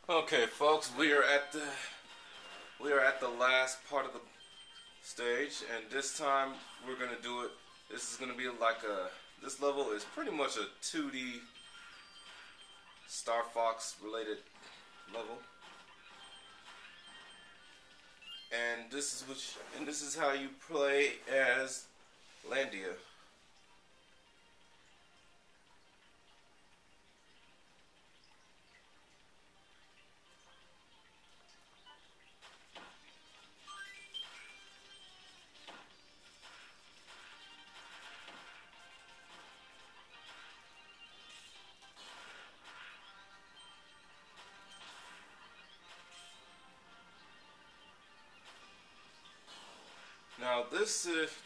Okay, folks, we are at the last part of the stage, and this time we're gonna do it. This is gonna be like a. This level is pretty much a 2D Star Fox related level, and this is how you play as Landia.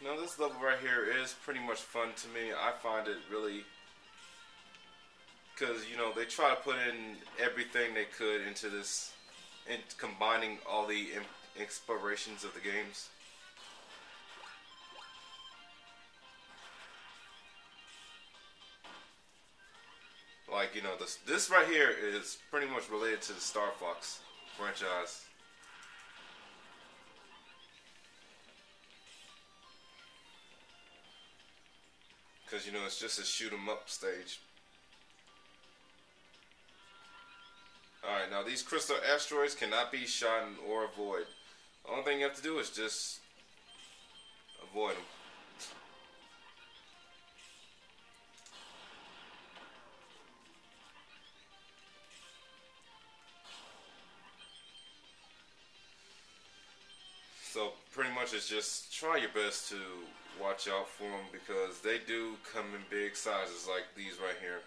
Now this level right here is pretty much fun to me. I find it really because they try to put in everything they could into this, and combining all the inspirations of the games. Like this right here is pretty much related to the Star Fox franchise. Because it's just a shoot 'em up stage. Alright, now these crystal asteroids cannot be shot or avoid. The only thing you have to do is just avoid them. So pretty much it's just try your best to watch out for them, because they do come in big sizes like these right here.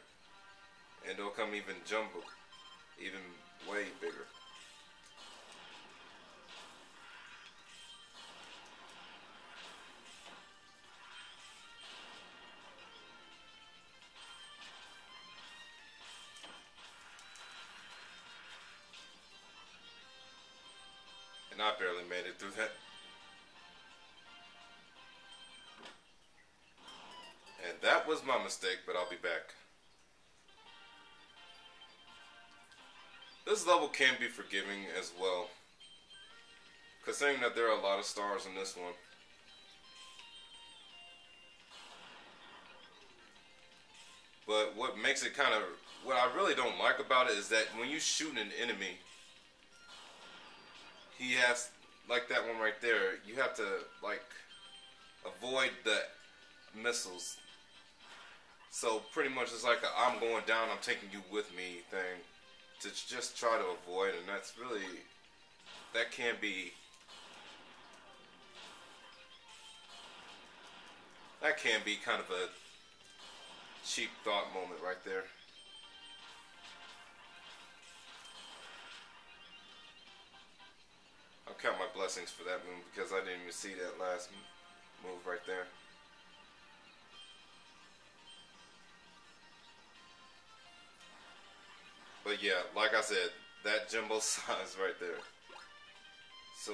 And they'll come even jumbo, even way bigger. And I barely made it through that. And that was my mistake, but I'll be back. This level can be forgiving as well, considering that there are a lot of stars in this one. But what makes it what I really don't like about it is that when you shoot an enemy, he has, like that one right there, you have to avoid the missiles. So pretty much it's like a I'm going down, I'm taking you with me thing to just try to avoid, and that can be kind of a cheap thought moment right there. I'll count my blessings for that move, because I didn't even see that last move right there. But yeah, like I said, that jumbo size right there. So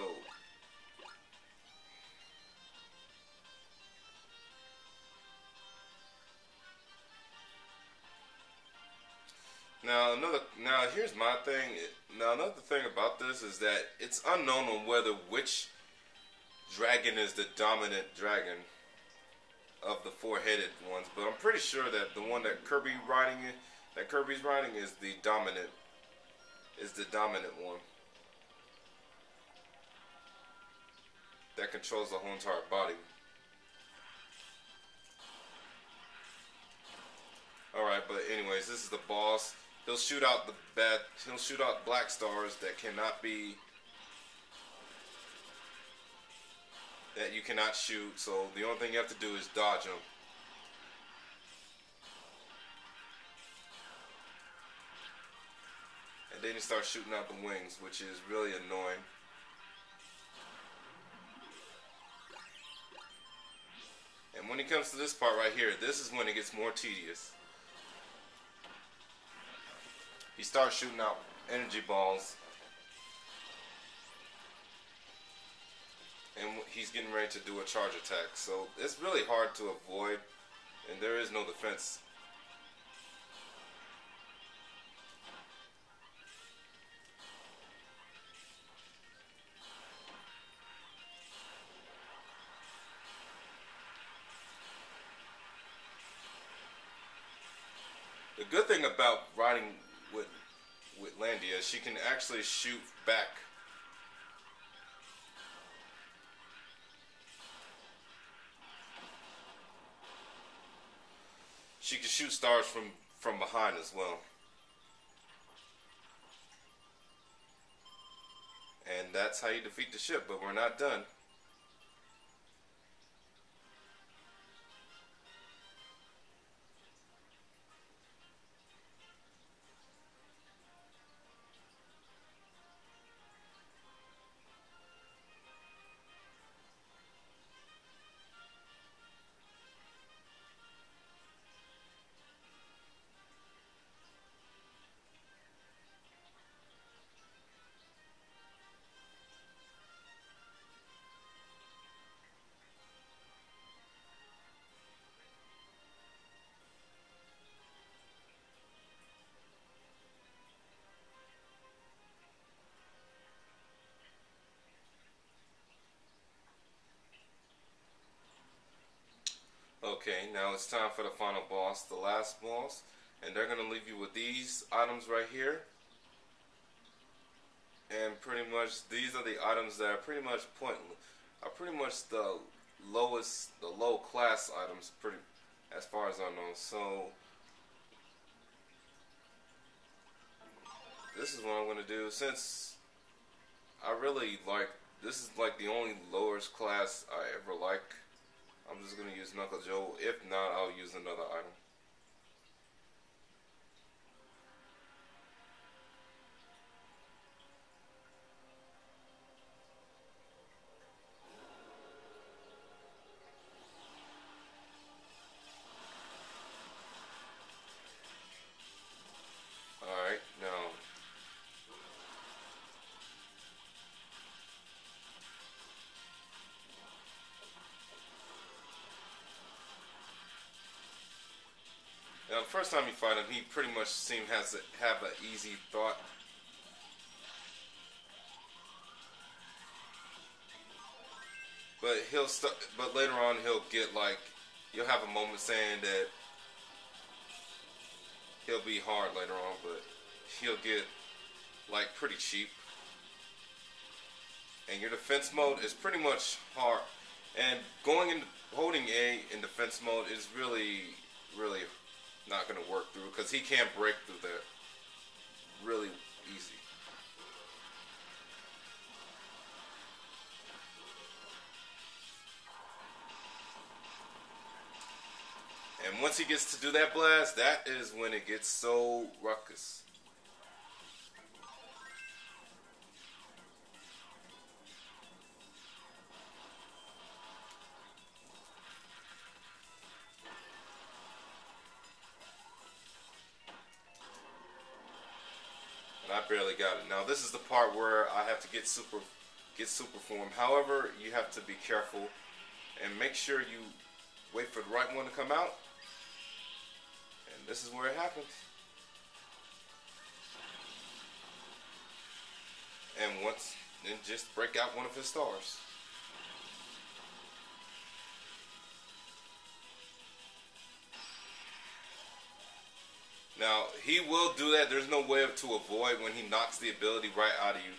now here's my thing. Now another thing about this is that it's unknown on whether which dragon is the dominant dragon of the four-headed ones, but I'm pretty sure that the one that Kirby's riding is the dominant one that controls the whole entire body. Alright, but anyways, this is the boss. He'll shoot out black stars that you cannot shoot, so the only thing you have to do is dodge them. And then he starts shooting out the wings, which is really annoying. And when it comes to this part right here, this is when it gets more tedious. He starts shooting out energy balls, and he's getting ready to do a charge attack. So it's really hard to avoid, and there is no defense. The good thing about riding with Landia is she can actually shoot back. She can shoot stars from behind as well. And that's how you defeat the ship, but we're not done. Okay, now it's time for the final boss, the last boss, and they're going to leave you with these items right here. And pretty much these are the items that are pretty much pointless, are pretty much the lowest, the low class items, pretty as far as I know. So this is what I'm going to do, since I really like, this is like the only lowest class I ever like. I'm just going to use Knuckle Joe. If not, I'll use another item. Alright, now the first time you fight him, he pretty much has to have an easy thought. But but later on he'll get like, you'll have a moment saying that he'll be hard later on, but he'll get like pretty cheap. And your defense mode is pretty much hard. And holding A in defense mode is really not going to work through, because he can't break through that really easy. And once he gets to do that blast, that is when it gets so ruckus. And I barely got it. Now this is the part where I have to get super form. However, you have to be careful and make sure you wait for the right one to come out. And this is where it happens. And then just break out one of his stars. Now, he will do that. There's no way to avoid when he knocks the ability right out of you.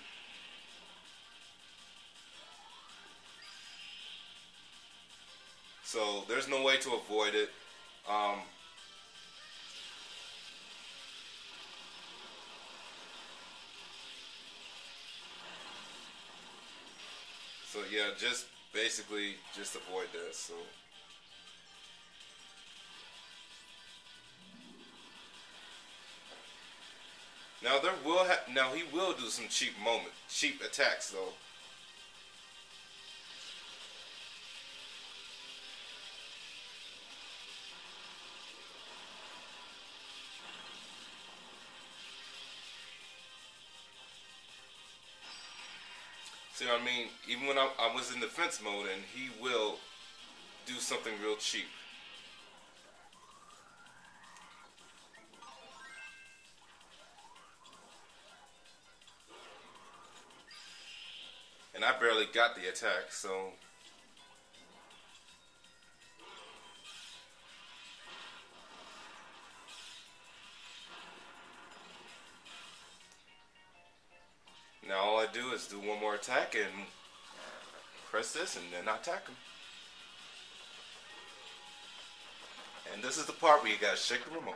So, there's no way to avoid it. So, yeah, just basically just avoid that. So. Now he will do some cheap attacks though. See what I mean? Even when I was in defense mode, and he will do something real cheap. And I barely got the attack, so. Now all I do is do one more attack and press this and then I attack him. And this is the part where you gotta shake the remote.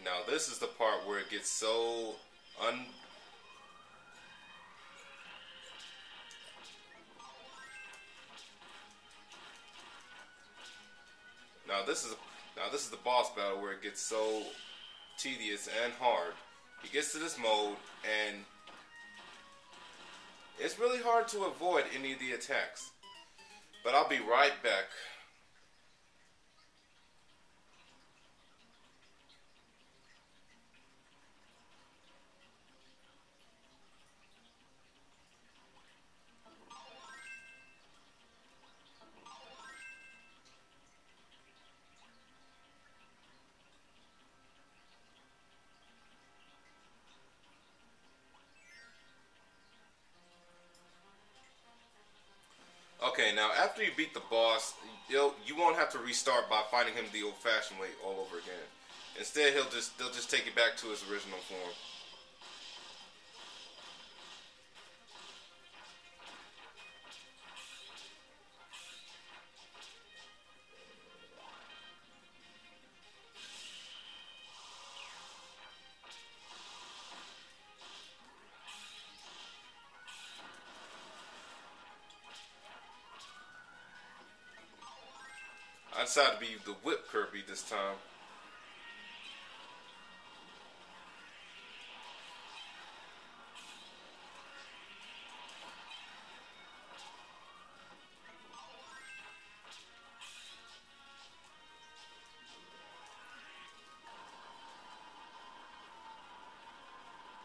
Now this is the part where it gets so now this is the boss battle where it gets so tedious and hard. He gets to this mode and it's really hard to avoid any of the attacks. But I'll be right back. Okay, now after you beat the boss, you won't have to restart by fighting him the old-fashioned way all over again. Instead, they'll just take you back to his original form. I decided to be the whip Kirby this time.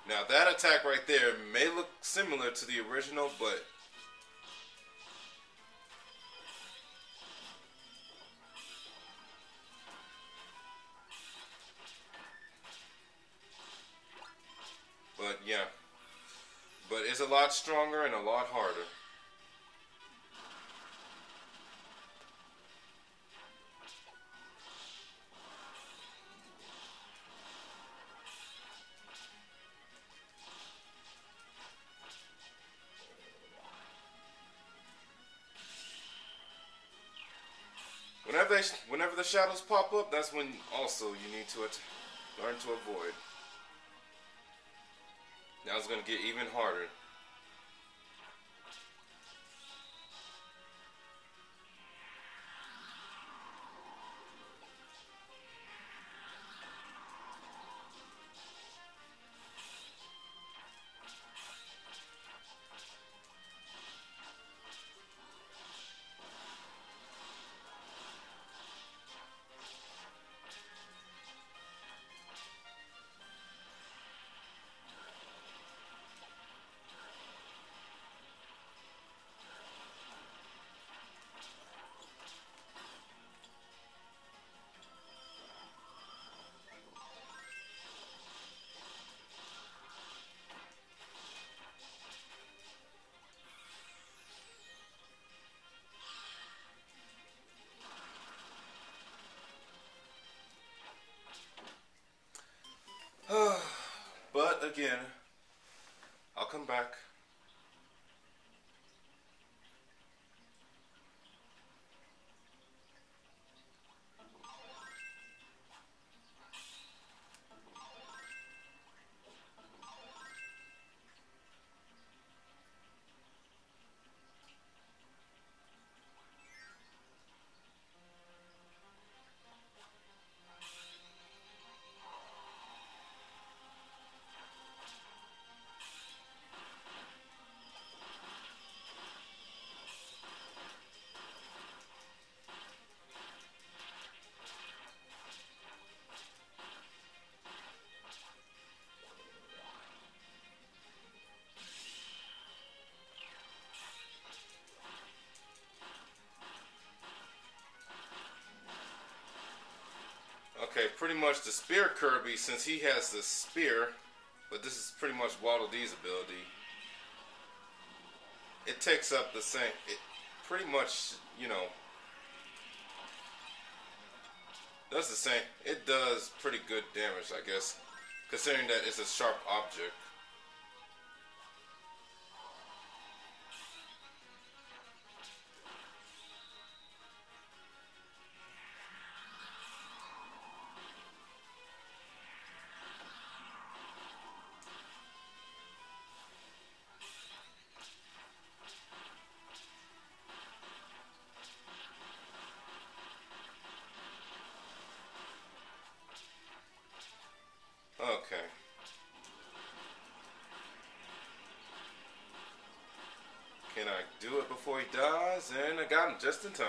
Now that attack right there may look similar to the original, but yeah. But it's a lot stronger and a lot harder. Whenever the shadows pop up, that's when also you need to learn to avoid. Now it's going to get even harder. But again, I'll come back. Okay, pretty much the spear Kirby, since he has the spear, but this is pretty much Waddle Dee's ability. It takes up the same, it pretty much, you know, does the same. It does pretty good damage, I guess, considering that it's a sharp object. Okay. Can I do it before he dies? And I got him just in time.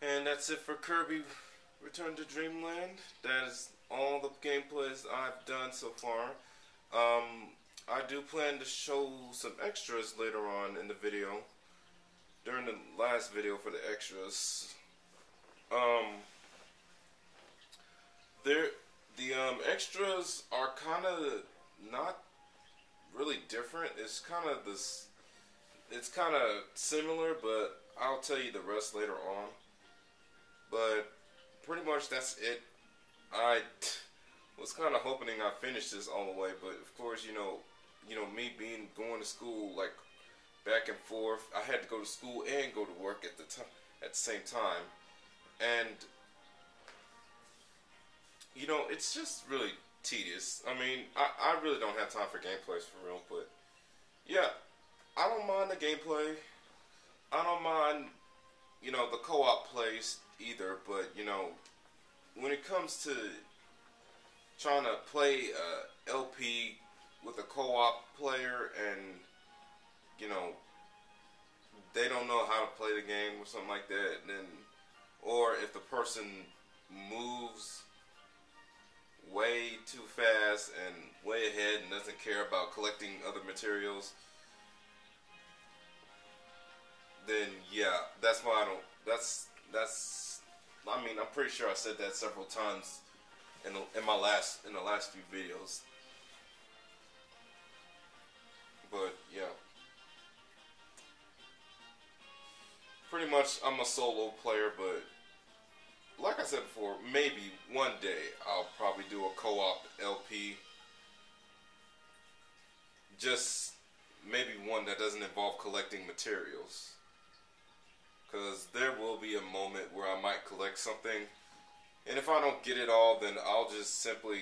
And that's it for Kirby Return to Dreamland. That is all the gameplays I've done so far. I do plan to show some extras later on in the video. During the last video for the extras. The extras are kind of not really different. It's kind of this. It's kind of similar, but I'll tell you the rest later on. But pretty much that's it. I was kind of hoping I finished this all the way, but of course, you know, me going to school like back and forth. I had to go to school and go to work at the same time, and you know, it's just really tedious. I mean, I really don't have time for gameplays for real, but yeah, I don't mind the gameplay. I don't mind, you know, the co-op plays either, but you know, when it comes to trying to play a LP with a co-op player and, you know, they don't know how to play the game or something like that, then, or if the person moves way too fast and way ahead and doesn't care about collecting other materials, then yeah, that's why I don't, I mean, I'm pretty sure I said that several times in the last few videos. But yeah, pretty much I'm a solo player, but like I said before, maybe one day I'll probably do a co-op LP. Just maybe one that doesn't involve collecting materials. Because there will be a moment where I might collect something, and if I don't get it all, then I'll just simply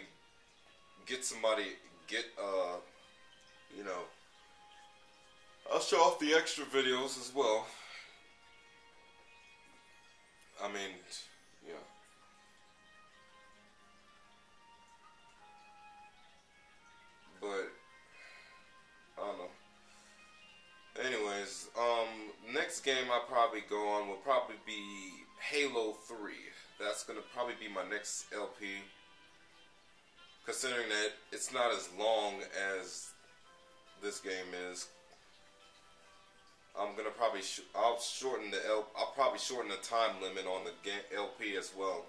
get somebody, you know, I'll show off the extra videos as well. I mean, yeah. But, I don't know. Anyways, next game I'll probably go on will probably be Halo 3. That's going to probably be my next LP. Considering that it's not as long as this game is. I'm going to probably, I'll probably shorten the time limit on the game LP as well.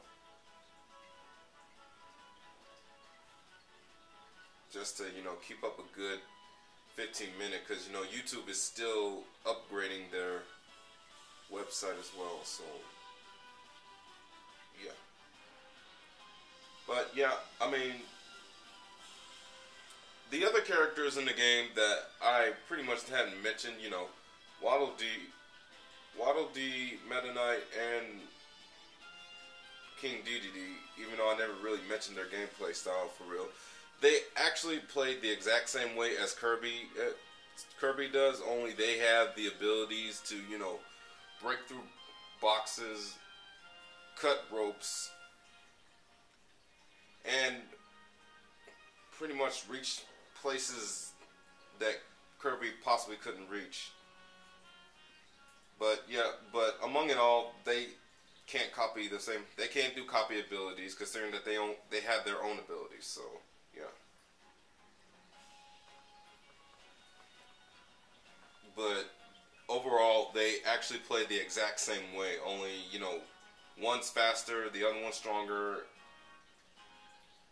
Just to, you know, keep up a good 15-minute, because you know YouTube is still upgrading their website as well, so yeah. But yeah, I mean, the other characters in the game that I pretty much hadn't mentioned, you know, Waddle Dee, Meta Knight, and King Dedede, even though I never really mentioned their gameplay style for real. They actually played the exact same way as Kirby does, only they have the abilities to, you know, break through boxes, cut ropes, and pretty much reach places that Kirby possibly couldn't reach. But yeah, but among it all, they can't copy the same. They can't do copy abilities, considering that they have their own abilities. So yeah. But overall, they actually play the exact same way. Only, you know, one's faster, the other one's stronger,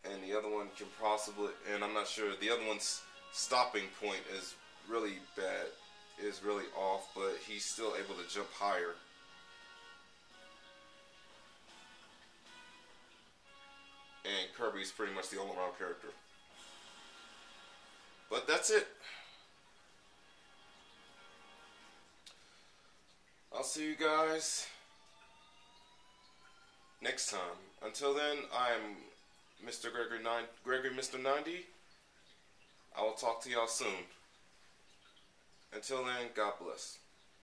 and the other one can possibly, and I'm not sure, the other one's stopping point is really bad, is really off, but he's still able to jump higher. And Kirby's pretty much the all-around character. But that's it. I'll see you guys next time. Until then, I'm Mr. Gregory Mr. 90. I will talk to y'all soon. Until then, God bless.